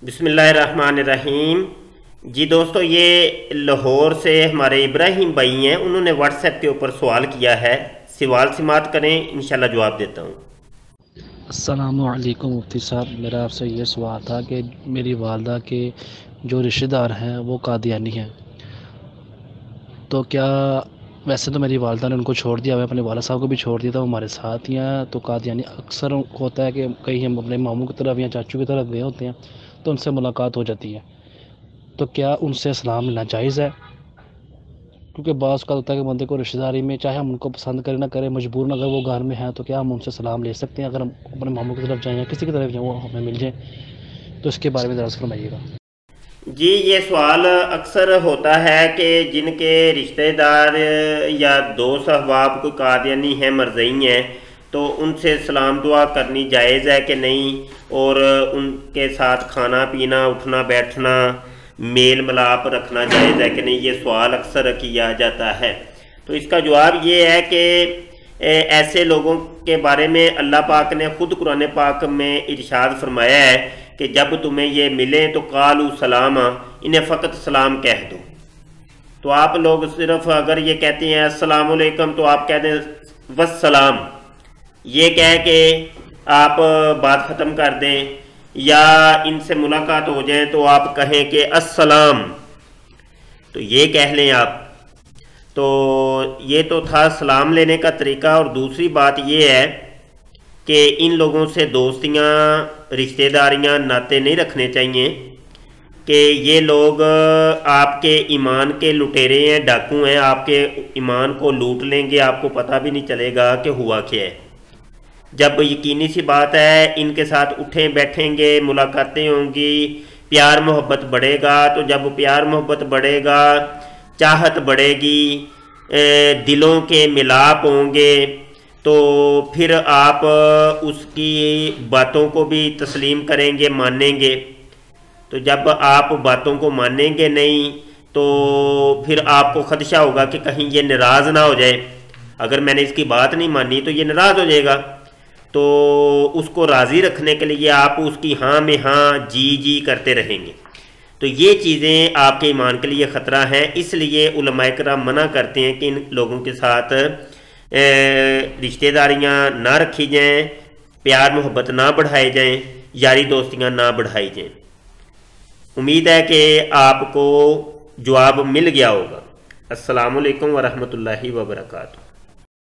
बिस्मिल्लाहिर्रहमानिर्रहीम। जी दोस्तों, ये लाहौर से हमारे इब्राहिम भाई हैं। उन्होंने व्हाट्सएप के ऊपर सवाल किया है। सवाल समात करें, इंशाल्लाह जवाब देता हूँ। अस्सलामुअलैकुम मुफ्ती साहब, मेरा आपसे ये सवाल था कि मेरी वालदा के जो रिश्तेदार हैं वो कादियानी हैं, तो क्या वैसे तो मेरी वालदा ने उनको छोड़ दिया, मैं अपने वाला साहब को भी छोड़ दिया था, वो हमारे साथ ही हैं। तो कादियानी अक्सर होता है कि कहीं हम अपने मामू की तरफ या चाचू की तरफ गए होते हैं तो उनसे मुलाकात हो जाती है, तो क्या उनसे सलाम लेना जायज़ है? क्योंकि बाज़ का होता है कि बंदे को रिश्तेदारी में, चाहे हम उनको पसंद करें ना करें, मजबूरन अगर वो घर में हैं तो क्या हम उनसे सलाम ले सकते हैं? अगर हम अपने मामू की तरफ जाएँ या किसी की तरफ जाएँ वो हमें मिल जाए, तो इसके बारे में ज़रा फरमाइएगा। जी, ये सवाल अक्सर होता है कि जिनके रिश्तेदार या दोस्त अहबाब कोई कादियानी हैं, मरज़ई हैं, तो उनसे सलाम दुआ करनी जायज़ है कि नहीं, और उनके साथ खाना पीना उठना बैठना मेल मिलाप रखना जायज़ है कि नहीं, ये सवाल अक्सर किया जाता है। तो इसका जवाब ये है कि ऐसे लोगों के बारे में अल्लाह पाक ने ख़ुद कुरान पाक में इरशाद फरमाया है कि जब तुम्हें ये मिले तो कालू सलामा, इन्हें फ़कत सलाम कह दो। तो आप लोग सिर्फ अगर ये कहते हैं अस्सलाम वालेकुम, तो आप कह दें वस्सलाम, ये कह के आप बात ख़त्म कर दें। या इनसे मुलाकात हो जाए तो आप कहें कि अस्सलाम, तो ये कह लें आप। तो ये तो था सलाम लेने का तरीका। और दूसरी बात ये है कि इन लोगों से दोस्तियाँ, रिश्तेदारियाँ, नाते नहीं रखने चाहिए कि ये लोग आपके ईमान के लुटेरे हैं, डाकू हैं, आपके ईमान को लूट लेंगे, आपको पता भी नहीं चलेगा कि हुआ क्या है। जब यकीनी सी बात है इनके साथ उठें बैठेंगे, मुलाकातें होंगी, प्यार मोहब्बत बढ़ेगा। तो जब प्यार मोहब्बत बढ़ेगा, चाहत बढ़ेगी, दिलों के मिलाप होंगे, तो फिर आप उसकी बातों को भी तस्लीम करेंगे, मानेंगे। तो जब आप बातों को मानेंगे नहीं तो फिर आपको खदशा होगा कि कहीं ये नाराज़ ना हो जाए। अगर मैंने इसकी बात नहीं मानी तो ये नाराज़ हो जाएगा। तो उसको राज़ी रखने के लिए आप उसकी हाँ में हाँ, जी जी करते रहेंगे। तो ये चीज़ें आपके ईमान के लिए ख़तरा हैं। इसलिए उलमाए किराम मना करते हैं कि इन लोगों के साथ रिश्तेदारियाँ ना रखी जाएँ, प्यार मोहब्बत ना बढ़ाए जाएँ, यारी दोस्तियाँ ना बढ़ाई जाएँ। उम्मीद है कि आपको जवाब मिल गया होगा। अस्सलामु अलैकुम वरहमतुल्लाहि वबरकातुहू।